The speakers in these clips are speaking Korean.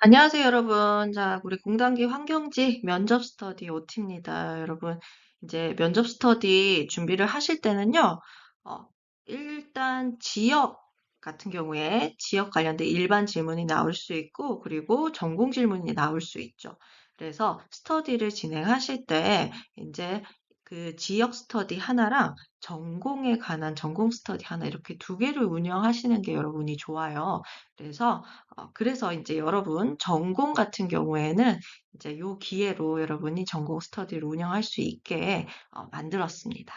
안녕하세요, 여러분. 자, 우리 공단기 환경지 면접 스터디 OT입니다. 여러분, 이제 면접 스터디 준비를 하실 때는요, 어, 일단 지역 같은 경우에 지역 관련된 일반 질문이 나올 수 있고, 그리고 전공 질문이 나올 수 있죠. 그래서 스터디를 진행하실 때, 이제 그 지역 스터디 하나랑 전공에 관한 전공 스터디 하나 이렇게 두 개를 운영하시는 게 여러분이 좋아요. 그래서 이제 여러분 전공 같은 경우에는 이제 요 기회로 여러분이 전공 스터디를 운영할 수 있게 만들었습니다.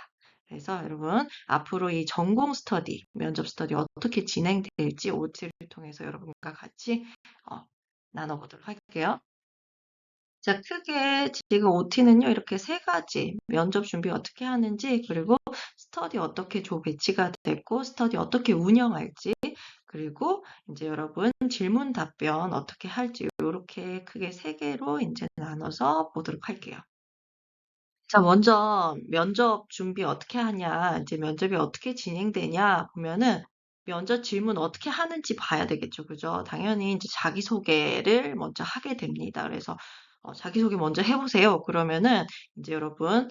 그래서 여러분 앞으로 이 전공 스터디, 면접 스터디 어떻게 진행될지 OT를 통해서 여러분과 같이 어, 나눠보도록 할게요. 자, 크게 지금 OT는요, 이렇게 세 가지, 면접 준비 어떻게 하는지, 그리고 스터디 어떻게 조 배치가 됐고, 스터디 어떻게 운영할지, 그리고 이제 여러분 질문 답변 어떻게 할지, 이렇게 크게 세 개로 이제 나눠서 보도록 할게요. 자, 먼저 면접 준비 어떻게 하냐, 이제 면접이 어떻게 진행되냐 보면은 면접 질문 어떻게 하는지 봐야 되겠죠. 그죠? 당연히 이제 자기소개를 먼저 하게 됩니다. 그래서 자기소개 먼저 해보세요. 그러면은 이제 여러분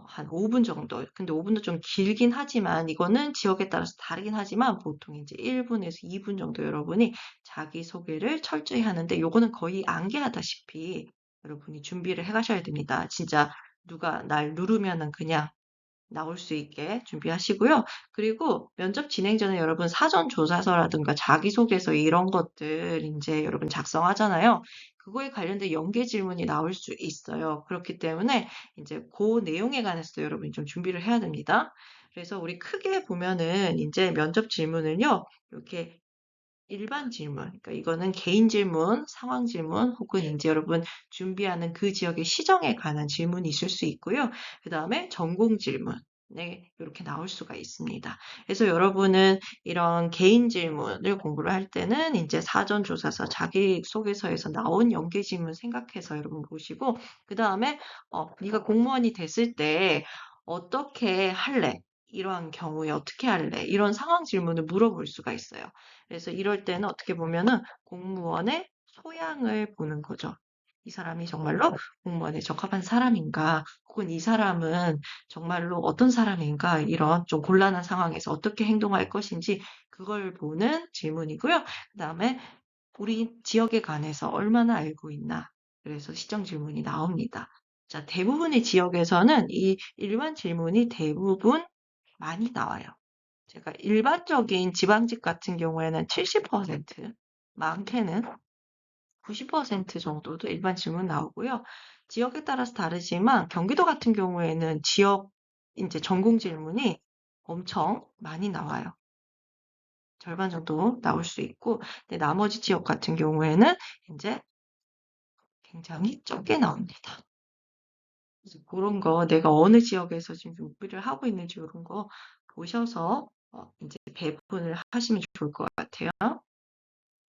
한 5분 정도. 근데 5분도 좀 길긴 하지만 이거는 지역에 따라서 다르긴 하지만 보통 이제 1분에서 2분 정도 여러분이 자기소개를 철저히 하는데 요거는 거의 암기하다시피 여러분이 준비를 해 가셔야 됩니다. 진짜 누가 날 누르면은 그냥 나올 수 있게 준비하시고요. 그리고 면접 진행 전에 여러분 사전 조사서라든가 자기소개서 이런 것들 이제 여러분 작성하잖아요. 그거에 관련된 연계 질문이 나올 수 있어요. 그렇기 때문에 이제 그 내용에 관해서 여러분이 좀 준비를 해야 됩니다. 그래서 우리 크게 보면은 이제 면접 질문을요. 이렇게 일반 질문, 그러니까 이거는 개인 질문, 상황 질문, 혹은 이제 여러분 준비하는 그 지역의 시정에 관한 질문이 있을 수 있고요. 그 다음에 전공 질문. 네, 이렇게 나올 수가 있습니다. 그래서 여러분은 이런 개인 질문을 공부를 할 때는 이제 사전조사서, 자기소개서에서 나온 연계 질문 생각해서 여러분 보시고, 그 다음에, 네가 공무원이 됐을 때 어떻게 할래? 이러한 경우에 어떻게 할래? 이런 상황 질문을 물어볼 수가 있어요. 그래서 이럴 때는 어떻게 보면은 공무원의 소양을 보는 거죠. 이 사람이 정말로 공무원에 적합한 사람인가, 혹은 이 사람은 정말로 어떤 사람인가, 이런 좀 곤란한 상황에서 어떻게 행동할 것인지 그걸 보는 질문이고요. 그 다음에 우리 지역에 관해서 얼마나 알고 있나. 그래서 시정 질문이 나옵니다. 자, 대부분의 지역에서는 이 일반 질문이 대부분 많이 나와요. 제가 일반적인 지방직 같은 경우에는 70%, 많게는 90% 정도도 일반 질문 나오고요. 지역에 따라서 다르지만 경기도 같은 경우에는 지역 이제 전공 질문이 엄청 많이 나와요. 절반 정도 나올 수 있고, 근데 나머지 지역 같은 경우에는 이제 굉장히 적게 나옵니다. 그래서 그런 거 내가 어느 지역에서 지금 준비를 하고 있는지 이런 거 보셔서 이제 배분을 하시면 좋을 것 같아요.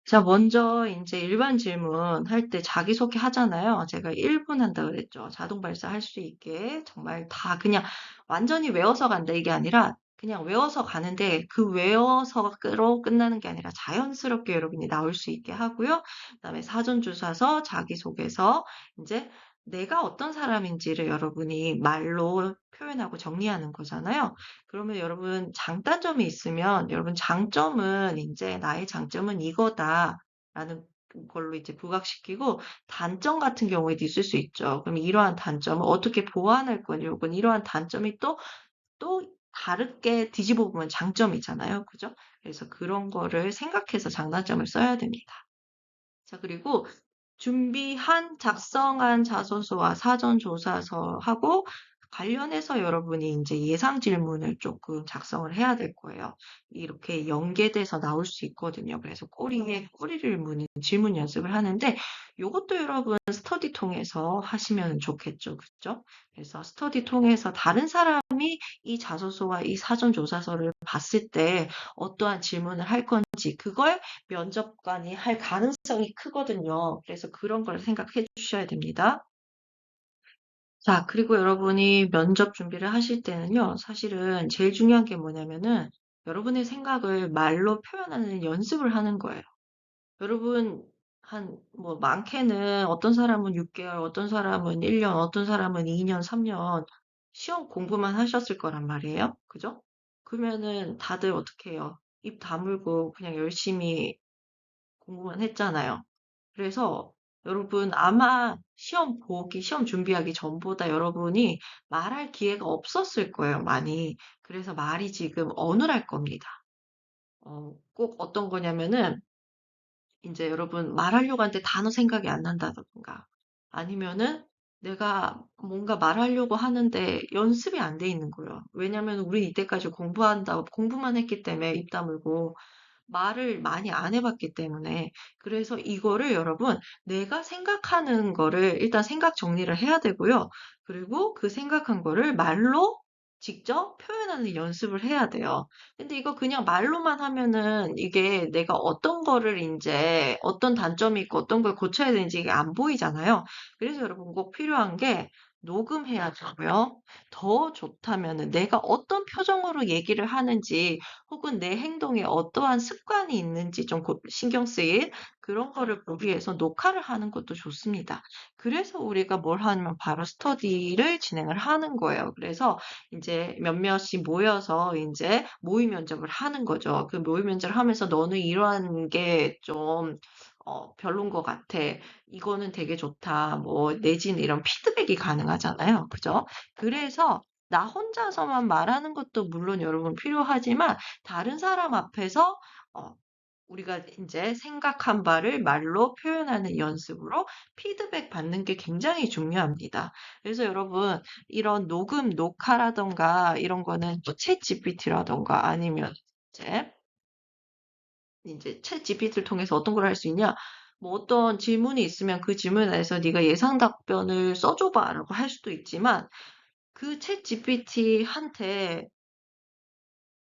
자, 먼저 이제 일반 질문 할 때 자기소개 하잖아요. 제가 1분 한다 그랬죠. 자동 발사할 수 있게 정말 다 그냥 완전히 외워서 간다 이게 아니라 그냥 외워서 가는데 그 외워서로 끝나는 게 아니라 자연스럽게 여러분이 나올 수 있게 하고요. 그다음에 사전조사서, 자기소개서, 이제 내가 어떤 사람인지를 여러분이 말로 표현하고 정리하는 거잖아요. 그러면 여러분 장단점이 있으면 여러분 장점은 이제 나의 장점은 이거다라는 걸로 이제 부각시키고 단점 같은 경우에도 있을 수 있죠. 그럼 이러한 단점을 어떻게 보완할 거니 혹은 이러한 단점이 또 다르게 뒤집어 보면 장점이잖아요. 그죠? 그래서 그런 거를 생각해서 장단점을 써야 됩니다. 자, 그리고 작성한 자소서와 사전조사서하고 관련해서 여러분이 이제 예상 질문을 조금 작성을 해야 될 거예요. 이렇게 연계돼서 나올 수 있거든요. 그래서 꼬리에 꼬리를 무는 질문 연습을 하는데 이것도 여러분 스터디 통해서 하시면 좋겠죠. 그죠? 그래서 스터디 통해서 다른 사람이 이 자소서와 이 사전조사서를 봤을 때 어떠한 질문을 할 건지 그걸 면접관이 할 가능성이 크거든요. 그래서 그런 걸 생각해 주셔야 됩니다. 자, 그리고 여러분이 면접 준비를 하실 때는요, 사실은 제일 중요한 게 뭐냐면은 여러분의 생각을 말로 표현하는 연습을 하는 거예요. 여러분 뭐, 많게는 어떤 사람은 6개월, 어떤 사람은 1년, 어떤 사람은 2년, 3년 시험 공부만 하셨을 거란 말이에요. 그죠? 그러면은 다들 어떻게 해요? 입 다물고 그냥 열심히 공부만 했잖아요. 그래서 여러분 아마 시험 준비하기 전보다 여러분이 말할 기회가 없었을 거예요, 많이. 그래서 말이 지금 어눌할 겁니다. 꼭 어떤 거냐면은 이제 여러분 말하려고 하는데 단어 생각이 안 난다던가 아니면은 내가 뭔가 말하려고 하는데 연습이 안 돼 있는 거예요. 왜냐면 우리 이때까지 공부한다고 공부만 했기 때문에 입 다물고 말을 많이 안 해봤기 때문에. 그래서 이거를 여러분, 내가 생각하는 거를 일단 생각 정리를 해야 되고요. 그리고 그 생각한 거를 말로 직접 표현하는 연습을 해야 돼요. 근데 이거 그냥 말로만 하면은 이게 내가 어떤 거를 이제 어떤 단점이 있고 어떤 걸 고쳐야 되는지 이게 안 보이잖아요. 그래서 여러분 꼭 필요한 게 녹음해야 되고요. 더 좋다면은 내가 어떤 표정으로 얘기를 하는지 혹은 내 행동에 어떠한 습관이 있는지 좀 신경 쓰일 그런 거를 보기 위해서 녹화를 하는 것도 좋습니다. 그래서 우리가 뭘 하냐면 바로 스터디를 진행을 하는 거예요. 그래서 이제 몇몇이 모여서 이제 모의 면접을 하는 거죠. 그 모의 면접을 하면서 너는 이러한 게 좀 별론 것 같아. 이거는 되게 좋다. 뭐 내지는 이런 피드백이 가능하잖아요. 그죠? 그래서 나 혼자서만 말하는 것도 물론 여러분 필요하지만 다른 사람 앞에서 어, 우리가 이제 생각한 바를 말로 표현하는 연습으로 피드백 받는 게 굉장히 중요합니다. 그래서 여러분, 이런 녹음, 녹화라던가 이런 거는 챗 GPT라던가 아니면 이제 챗 GPT를 통해서 어떤 걸 할 수 있냐? 뭐 어떤 질문이 있으면 그 질문에 대해서 네가 예상 답변을 써줘봐라고 할 수도 있지만 그 챗 GPT한테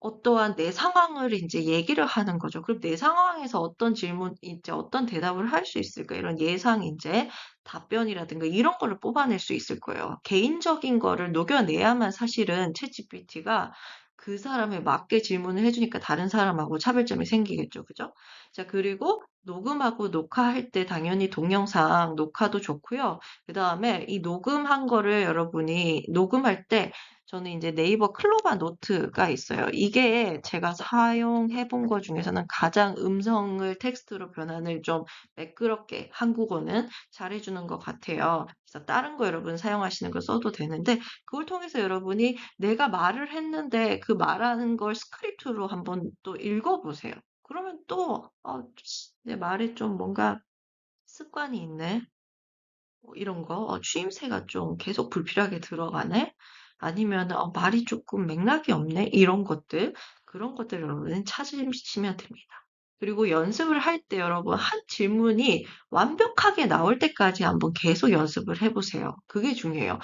어떠한 내 상황을 이제 얘기를 하는 거죠. 그럼 내 상황에서 어떤 질문, 이제 어떤 대답을 할 수 있을까? 이런 예상 이제 답변이라든가 이런 거를 뽑아낼 수 있을 거예요. 개인적인 거를 녹여내야만 사실은 챗GPT가 그 사람에 맞게 질문을 해주니까 다른 사람하고 차별점이 생기겠죠. 그죠? 자, 그리고 녹음하고 녹화할 때 당연히 동영상 녹화도 좋고요. 그 다음에 이 녹음한 거를 여러분이 녹음할 때 저는 이제 네이버 클로바 노트가 있어요. 이게 제가 사용해 본 것 중에서는 가장 음성을 텍스트로 변환을 좀 매끄럽게 한국어는 잘해주는 것 같아요. 그래서 다른 거 여러분 사용하시는 거 써도 되는데 그걸 통해서 여러분이 내가 말을 했는데 그 말하는 걸 스크립트로 한번 또 읽어보세요. 그러면 또, 내 말에 좀 뭔가 습관이 있네. 이런 거, 추임새가 좀 계속 불필요하게 들어가네? 아니면, 말이 조금 맥락이 없네? 이런 것들, 그런 것들 여러분은 찾으시면 됩니다. 그리고 연습을 할 때 여러분, 한 질문이 완벽하게 나올 때까지 한번 계속 연습을 해보세요. 그게 중요해요.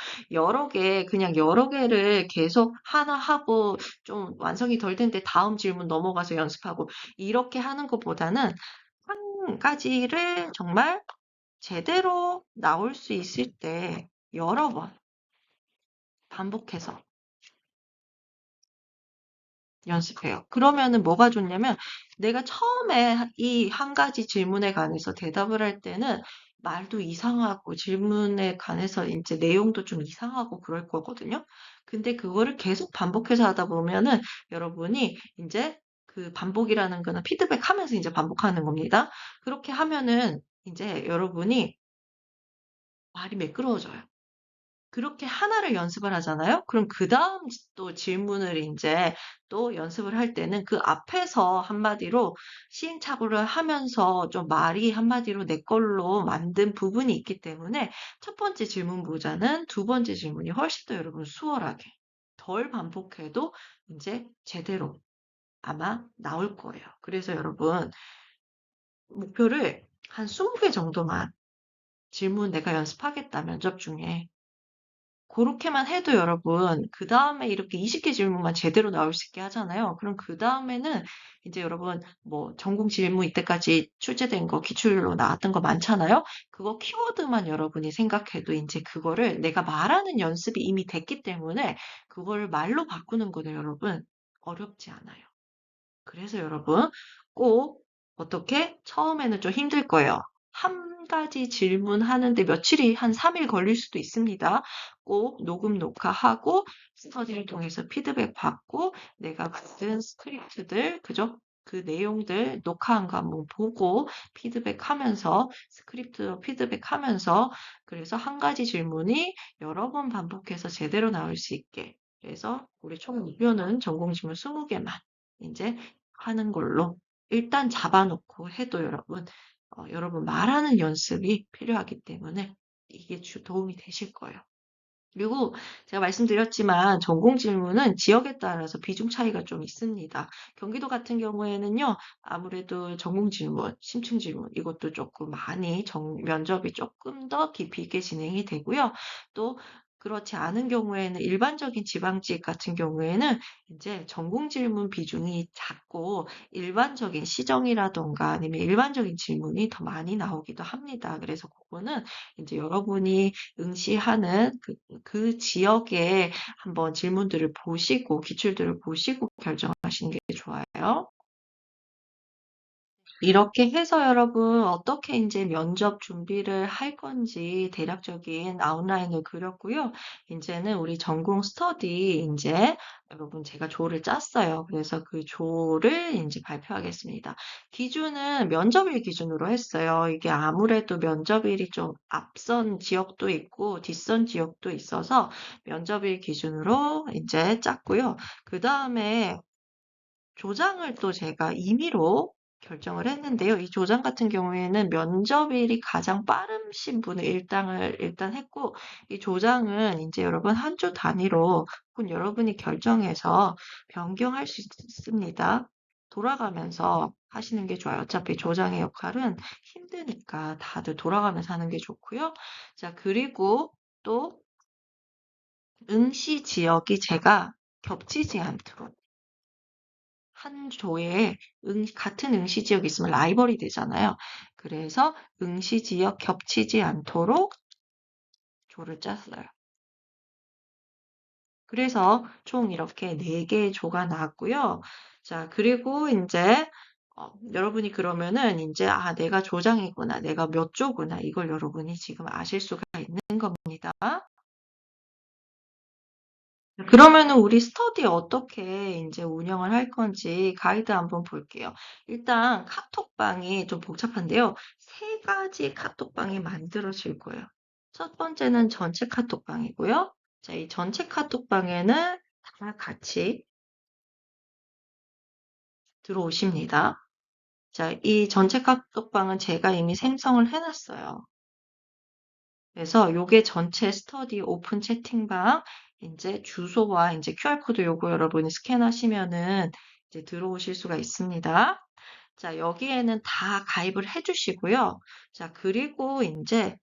그냥 여러 개를 계속 하나 하고 좀 완성이 덜 된데 다음 질문 넘어가서 연습하고, 이렇게 하는 것보다는 한 가지를 정말 제대로 나올 수 있을 때 여러 번 반복해서 연습해요. 그러면은 뭐가 좋냐면 내가 처음에 이 한 가지 질문에 관해서 대답을 할 때는 말도 이상하고 질문에 관해서 이제 내용도 좀 이상하고 그럴 거거든요. 근데 그거를 계속 반복해서 하다 보면은 여러분이 이제 그 반복이라는 거는 피드백 하면서 이제 반복하는 겁니다. 그렇게 하면은 이제 여러분이 말이 매끄러워져요. 그렇게 하나를 연습을 하잖아요? 그럼 그 다음 또 질문을 이제 또 연습을 할 때는 그 앞에서 한마디로 시행착오를 하면서 좀 말이 한마디로 내 걸로 만든 부분이 있기 때문에 첫 번째 질문보다는 두 번째 질문이 훨씬 더 여러분 수월하게 덜 반복해도 이제 제대로 아마 나올 거예요. 그래서 여러분 목표를 한 20개 정도만 질문 내가 연습하겠다 면접 중에 그렇게만 해도 여러분, 그 다음에 이렇게 20개 질문만 제대로 나올 수 있게 하잖아요. 그럼 그 다음에는 이제 여러분, 뭐, 전공 질문 이때까지 출제된 거, 기출로 나왔던 거 많잖아요. 그거 키워드만 여러분이 생각해도 이제 그거를 내가 말하는 연습이 이미 됐기 때문에 그거를 말로 바꾸는 거는 여러분, 어렵지 않아요. 그래서 여러분, 꼭 어떻게? 처음에는 좀 힘들 거예요. 한 가지 질문하는데 며칠이 한 3일 걸릴 수도 있습니다. 꼭 녹음 녹화하고 스터디를 통해서 피드백 받고 내가 만든 스크립트들, 그죠? 그 내용들 녹화한 거 한번 보고 피드백하면서 스크립트로 피드백하면서 그래서 한 가지 질문이 여러 번 반복해서 제대로 나올 수 있게 그래서 우리 총 목표는 전공 질문 20개만 이제 하는 걸로 일단 잡아놓고 해도 여러분 말하는 연습이 필요하기 때문에 이게 도움이 되실 거예요. 그리고 제가 말씀드렸지만 전공 질문은 지역에 따라서 비중 차이가 좀 있습니다. 경기도 같은 경우에는요, 아무래도 전공 질문, 심층 질문, 이것도 조금 많이 면접이 조금 더 깊이 있게 진행이 되고요. 또 그렇지 않은 경우에는 일반적인 지방직 같은 경우에는 이제 전공 질문 비중이 작고 일반적인 시정이라던가 아니면 일반적인 질문이 더 많이 나오기도 합니다. 그래서 그거는 이제 여러분이 응시하는 그 지역에 한번 질문들을 보시고, 기출들을 보시고 결정하시는 게 좋아요. 이렇게 해서 여러분 어떻게 이제 면접 준비를 할 건지 대략적인 아웃라인을 그렸고요. 이제는 우리 전공 스터디 이제 여러분 제가 조를 짰어요. 그래서 그 조를 이제 발표하겠습니다. 기준은 면접일 기준으로 했어요. 이게 아무래도 면접일이 좀 앞선 지역도 있고 뒷선 지역도 있어서 면접일 기준으로 이제 짰고요. 그 다음에 조장을 또 제가 임의로 결정을 했는데요. 이 조장 같은 경우에는 면접일이 가장 빠르신 분을 일단 했고, 이 조장은 이제 여러분 한 주 단위로 혹은 여러분이 결정해서 변경할 수 있습니다. 돌아가면서 하시는 게 좋아요. 어차피 조장의 역할은 힘드니까 다들 돌아가면서 하는 게 좋고요. 자, 그리고 또 응시 지역이 제가 겹치지 않도록 한 조에 같은 응시 지역이 있으면 라이벌이 되잖아요. 그래서 응시 지역 겹치지 않도록 조를 짰어요. 그래서 총 이렇게 4개의 조가 나왔고요. 자, 그리고 이제 여러분이 그러면은 이제 내가 조장이구나, 내가 몇 조구나 이걸 여러분이 지금 아실 수가 있는 겁니다. 그러면은 우리 스터디 어떻게 이제 운영을 할 건지 가이드 한번 볼게요. 일단 카톡방이 좀 복잡한데요. 3가지 카톡방이 만들어질 거예요. 첫 번째는 전체 카톡방이고요. 자, 이 전체 카톡방에는 다 같이 들어오십니다. 자, 이 전체 카톡방은 제가 이미 생성을 해놨어요. 그래서 요게 전체 스터디 오픈 채팅방 이제 주소와 이제 QR코드 요거 여러분이 스캔하시면은 이제 들어오실 수가 있습니다. 자, 여기에는 다 가입을 해주시고요. 자, 그리고 이제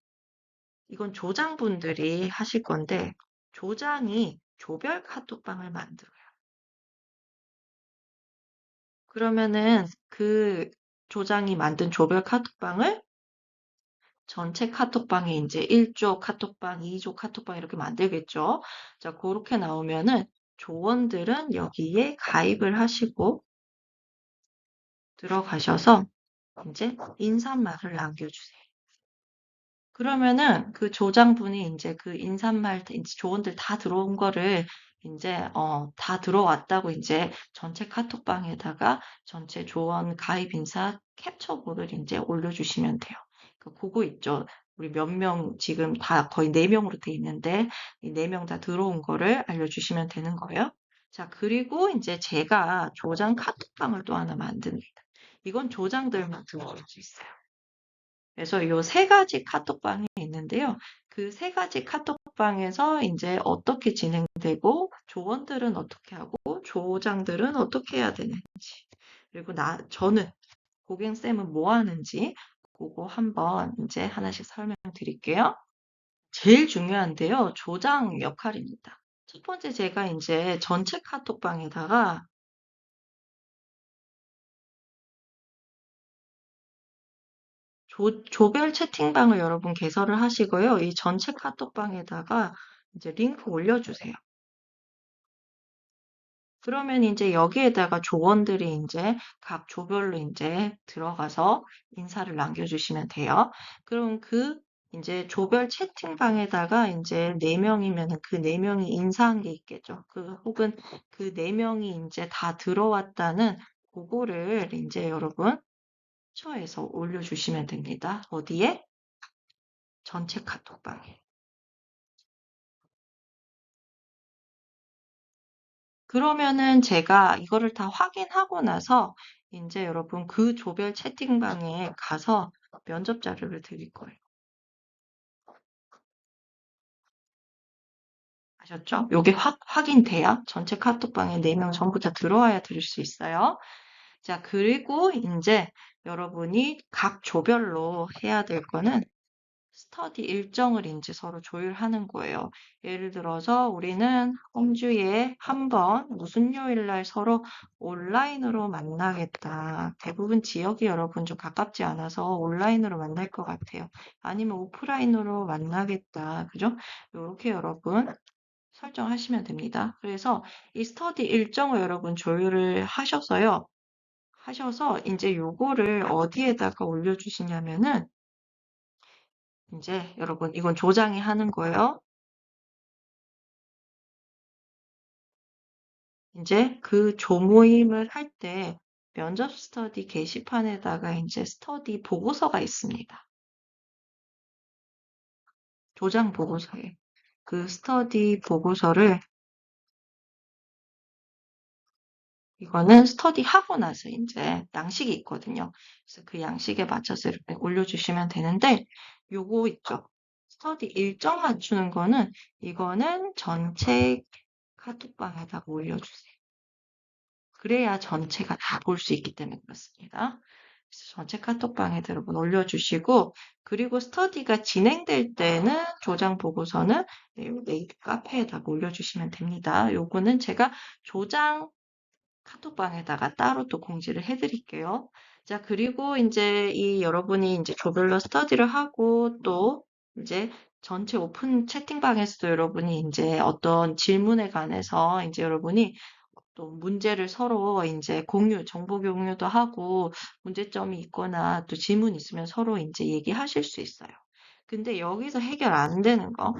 이건 조장분들이 하실 건데 조장이 조별 카톡방을 만들어요. 그러면은 그 조장이 만든 조별 카톡방을 전체 카톡방에 이제 1조 카톡방, 2조 카톡방 이렇게 만들겠죠. 자, 그렇게 나오면은 조원들은 여기에 가입을 하시고 들어가셔서 이제 인사말을 남겨주세요. 그러면은 그 조장분이 이제 그 인사말, 이제 조원들 다 들어온 거를 이제 다 들어왔다고 이제 전체 카톡방에다가 전체 조원 가입 인사 캡처본을 이제 올려주시면 돼요. 그거 있죠. 우리 몇 명 지금 다 거의 4명으로 돼 있는데 이 4명 다 들어온 거를 알려주시면 되는 거예요. 자, 그리고 이제 제가 조장 카톡방을 또 하나 만듭니다. 이건 조장들만 들어올 수 있어요. 그래서 이 3가지 카톡방이 있는데요. 그 3가지 카톡방에서 이제 어떻게 진행되고 조원들은 어떻게 하고 조장들은 어떻게 해야 되는지 그리고 저는 고객쌤은 뭐 하는지 그거 한번 이제 하나씩 설명드릴게요. 제일 중요한데요. 조장 역할입니다. 첫 번째 제가 이제 전체 카톡방에다가 조별 채팅방을 여러분 개설을 하시고요. 이 전체 카톡방에다가 이제 링크 올려주세요. 그러면 이제 여기에다가 조원들이 이제 각 조별로 이제 들어가서 인사를 남겨주시면 돼요. 그럼 그 이제 조별 채팅방에다가 이제 네 명이면 그 네 명이 인사한 게 있겠죠. 그 혹은 그 네 명이 이제 다 들어왔다는 그거를 이제 여러분 처에서 올려주시면 됩니다. 어디에? 전체 카톡방에. 그러면은 제가 이거를 다 확인하고 나서 이제 여러분 그 조별 채팅방에 가서 면접 자료를 드릴 거예요. 아셨죠? 요게 확인돼야 전체 카톡방에 4명 전부 다 들어와야 드릴 수 있어요. 자, 그리고 이제 여러분이 각 조별로 해야 될 거는 스터디 일정을 이제 서로 조율하는 거예요. 예를 들어서 우리는 한 주에 한 번 무슨 요일 날 서로 온라인으로 만나겠다. 대부분 지역이 여러분 좀 가깝지 않아서 온라인으로 만날 것 같아요. 아니면 오프라인으로 만나겠다. 그죠? 이렇게 여러분 설정하시면 됩니다. 그래서 이 스터디 일정을 여러분 조율을 하셔서요. 하셔서 이제 요거를 어디에다가 올려주시냐면은 이제 여러분 이건 조장이 하는 거예요. 이제 그 조모임을 할 때 면접 스터디 게시판에다가 이제 스터디 보고서가 있습니다. 조장 보고서에 그 스터디 보고서를 이거는 스터디 하고 나서 이제 양식이 있거든요. 그래서 그 양식에 맞춰서 이렇게 올려주시면 되는데 요거 있죠. 스터디 일정 맞추는 거는 이거는 전체 카톡방에다가 올려주세요. 그래야 전체가 다 볼 수 있기 때문에 그렇습니다. 그래서 전체 카톡방에 여러분 올려주시고 그리고 스터디가 진행될 때는 조장 보고서는 메일 카페에다가 올려주시면 됩니다. 요거는 제가 조장 카톡방에다가 따로 또 공지를 해드릴게요. 자, 그리고 이제 이 여러분이 이제 조별로 스터디를 하고 또 이제 전체 오픈 채팅방에서도 여러분이 이제 어떤 질문에 관해서 이제 여러분이 또 문제를 서로 이제 정보 공유도 하고 문제점이 있거나 또 질문 있으면 서로 이제 얘기하실 수 있어요. 근데 여기서 해결 안 되는 거,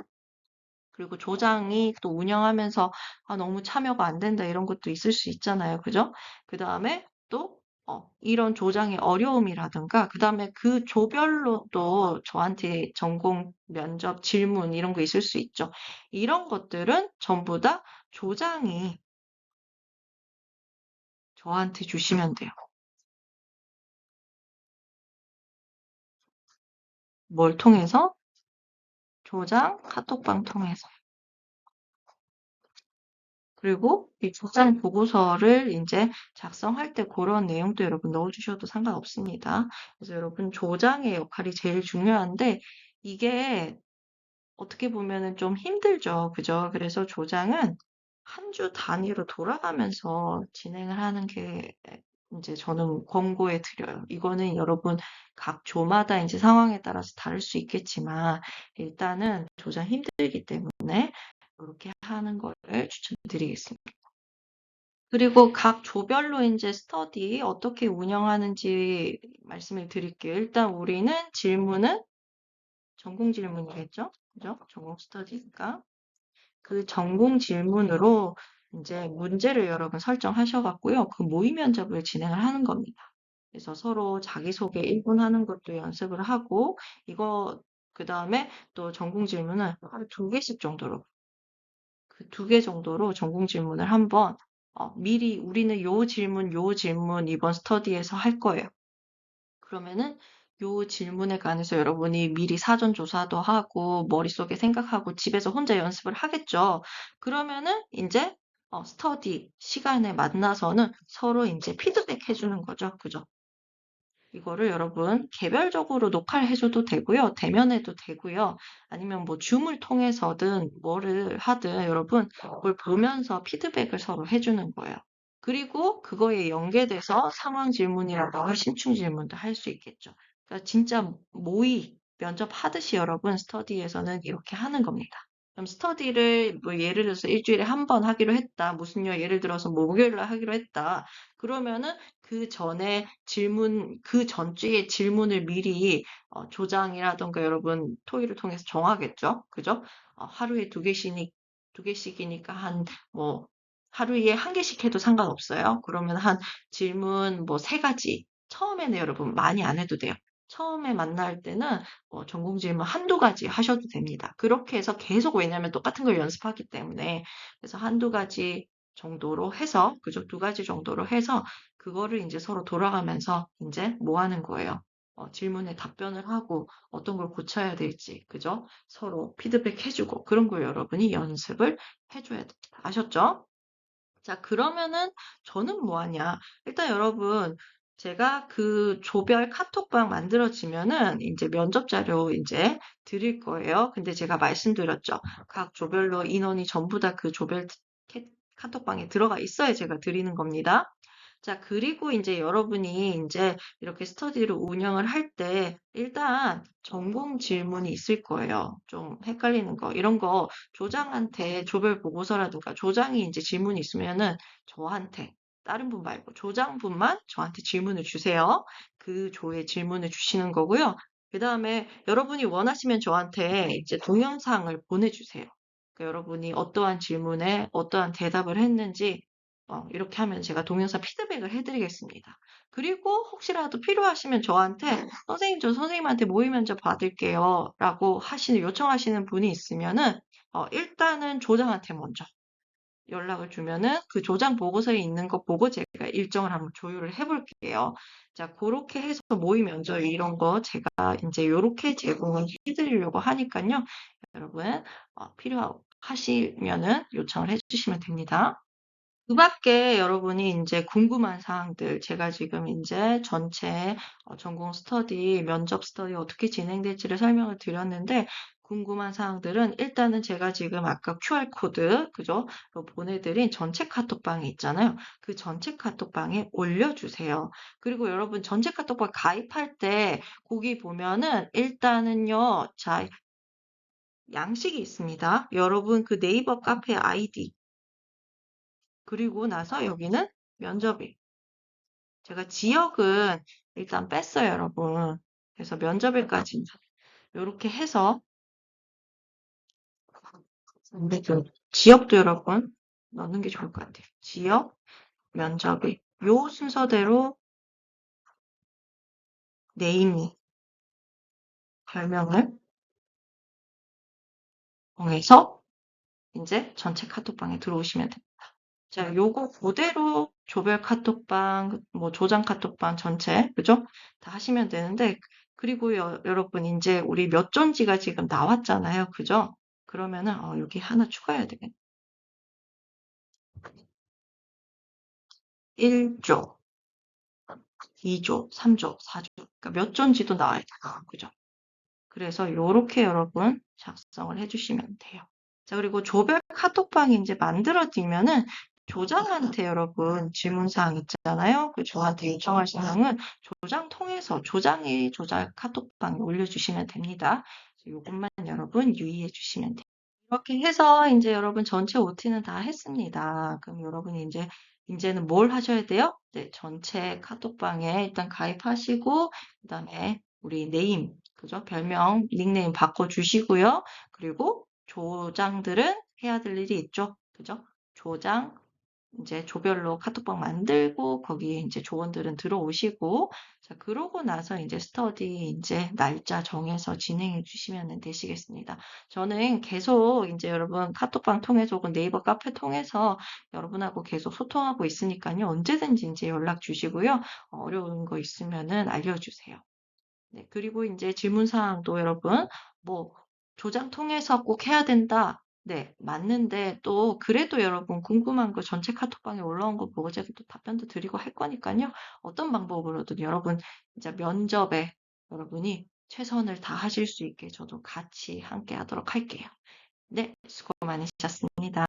그리고 조장이 또 운영하면서 아, 너무 참여가 안 된다 이런 것도 있을 수 있잖아요. 그죠? 그 다음에 또 이런 조장의 어려움이라든가 그 다음에 그 조별로 또 저한테 전공 면접 질문 이런 거 있을 수 있죠. 이런 것들은 전부 다 조장이 저한테 주시면 돼요. 뭘 통해서? 조장 카톡방 통해서. 그리고 이 조장 보고서를 이제 작성할 때 그런 내용도 여러분 넣어주셔도 상관없습니다. 그래서 여러분 조장의 역할이 제일 중요한데 이게 어떻게 보면은 좀 힘들죠. 그죠? 그래서 조장은 한 주 단위로 돌아가면서 진행을 하는 게 이제 저는 권고해 드려요. 이거는 여러분 각 조마다 이제 상황에 따라서 다를 수 있겠지만 일단은 조장 힘들기 때문에 이렇게 하는 거를 추천드리겠습니다. 그리고 각 조별로 이제 스터디 어떻게 운영하는지 말씀을 드릴게요. 일단 우리는 질문은 전공 질문이겠죠? 그죠? 전공 스터디니까. 그 전공 질문으로 이제 문제를 여러분 설정하셔갖고요. 그 모의 면접을 진행을 하는 겁니다. 그래서 서로 자기소개 1분 하는 것도 연습을 하고, 그 다음에 또 전공 질문은 하루 2개씩 정도로, 그 2개 정도로 전공 질문을 한번, 미리 우리는 요 질문 이번 스터디에서 할 거예요. 그러면은 요 질문에 관해서 여러분이 미리 사전 조사도 하고 머릿속에 생각하고 집에서 혼자 연습을 하겠죠. 그러면은 이제 스터디 시간에 만나서는 서로 이제 피드백 해주는 거죠. 그죠? 이거를 여러분 개별적으로 녹화를 해줘도 되고요. 대면해도 되고요. 아니면 뭐 줌을 통해서든 뭐를 하든 여러분 그걸 보면서 피드백을 서로 해주는 거예요. 그리고 그거에 연계돼서 상황 질문이라든가 심층 질문도 할 수 있겠죠. 그러니까 진짜 모의 면접 하듯이 여러분 스터디에서는 이렇게 하는 겁니다. 그럼 스터디를 뭐 예를 들어서 일주일에 한 번 하기로 했다. 무슨 요일 예를 들어서 뭐 목요일 날 하기로 했다. 그러면은 그 전에 그 전주에 질문을 미리 조장이라던가 여러분 토의를 통해서 정하겠죠. 그죠? 하루에 두 개씩이니까 뭐 하루에 한 개씩 해도 상관없어요. 그러면 한 질문 뭐 세 가지. 처음에는 여러분 많이 안 해도 돼요. 처음에 만날 때는 전공 질문 한두 가지 하셔도 됩니다. 그렇게 해서 계속 왜냐하면 똑같은 걸 연습하기 때문에 그래서 한두 가지 정도로 해서 그죠? 두 가지 정도로 해서 그거를 이제 서로 돌아가면서 이제 뭐 하는 거예요? 질문에 답변을 하고 어떤 걸 고쳐야 될지 그죠? 서로 피드백 해주고 그런 걸 여러분이 연습을 해줘야 됩니다. 아셨죠? 자, 그러면은 저는 뭐 하냐? 일단 여러분, 제가 그 조별 카톡방 만들어지면은 이제 면접 자료 이제 드릴 거예요. 근데 제가 말씀드렸죠. 각 조별로 인원이 전부 다 그 조별 카톡방에 들어가 있어야 제가 드리는 겁니다. 자, 그리고 이제 여러분이 이제 이렇게 스터디를 운영을 할 때 일단 전공 질문이 있을 거예요. 좀 헷갈리는 거. 이런 거 조장한테 조별 보고서라든가 조장이 이제 질문이 있으면은 저한테 다른 분 말고 조장분만 저한테 질문을 주세요. 그 조에 질문을 주시는 거고요. 그 다음에 여러분이 원하시면 저한테 이제 동영상을 보내주세요. 그러니까 여러분이 어떠한 질문에 어떠한 대답을 했는지 이렇게 하면 제가 동영상 피드백을 해드리겠습니다. 그리고 혹시라도 필요하시면 저한테 선생님, 저 선생님한테 모의 면접 받을게요. 라고 요청하시는 분이 있으면은, 일단은 조장한테 먼저 연락을 주면은 그 조장 보고서에 있는 거 보고 제가 일정을 한번 조율을 해볼게요. 자, 그렇게 해서 모의 면접 이런 거 제가 이제 요렇게 제공을 해드리려고 하니까요. 여러분, 필요하시면은 요청을 해주시면 됩니다. 그 밖에 여러분이 이제 궁금한 사항들, 제가 지금 이제 전체 전공 스터디, 면접 스터디 어떻게 진행될지를 설명을 드렸는데, 궁금한 사항들은 일단은 제가 지금 아까 QR코드, 그죠? 보내드린 전체 카톡방에 있잖아요. 그 전체 카톡방에 올려주세요. 그리고 여러분 전체 카톡방 가입할 때 거기 보면은 일단은요, 자, 양식이 있습니다. 여러분 그 네이버 카페 아이디, 그리고 나서 여기는 면접일. 제가 지역은 일단 뺐어요, 여러분. 그래서 면접일까지 이렇게 해서 근데 그 지역도 여러분 넣는 게 좋을 것 같아요. 지역, 면접일. 요 순서대로 네이밍, 별명을 정해서 이제 전체 카톡방에 들어오시면 됩니다. 자, 요거 그대로 조별 카톡방, 뭐 조장 카톡방 전체, 그죠? 다 하시면 되는데, 그리고 여러분, 이제 우리 몇 존지가 지금 나왔잖아요. 그죠? 그러면은, 여기 하나 추가해야 되겠네. 1조, 2조, 3조, 4조. 그러니까 몇 존지도 나와야 돼요. 그죠? 그래서 요렇게 여러분 작성을 해주시면 돼요. 자, 그리고 조별 카톡방이 이제 만들어지면은 조장한테 여러분 질문사항 있잖아요. 그 저한테 요청할 사항은 조장 통해서 조장이 조장 카톡방에 올려주시면 됩니다. 이것만 여러분 유의해 주시면 돼요. 이렇게 해서 이제 여러분 전체 OT는 다 했습니다. 그럼 여러분이 이제는 뭘 하셔야 돼요? 네, 전체 카톡방에 일단 가입하시고, 그 다음에 우리 네임, 그죠? 별명, 닉네임 바꿔주시고요. 그리고 조장들은 해야 될 일이 있죠. 그죠? 조장, 이제 조별로 카톡방 만들고 거기에 이제 조원들은 들어오시고 자 그러고 나서 이제 스터디 이제 날짜 정해서 진행해 주시면 되시겠습니다. 저는 계속 이제 여러분 카톡방 통해서 혹은 네이버 카페 통해서 여러분하고 계속 소통하고 있으니까요. 언제든지 이제 연락 주시고요. 어려운 거 있으면은 알려주세요. 네, 그리고 이제 질문사항도 여러분, 뭐, 조장 통해서 꼭 해야 된다. 네, 맞는데 또 그래도 여러분 궁금한 거 전체 카톡방에 올라온 거 보고 제가 또 답변도 드리고 할 거니까요. 어떤 방법으로든 여러분 이제 면접에 여러분이 최선을 다하실 수 있게 저도 같이 함께 하도록 할게요. 네, 수고 많으셨습니다.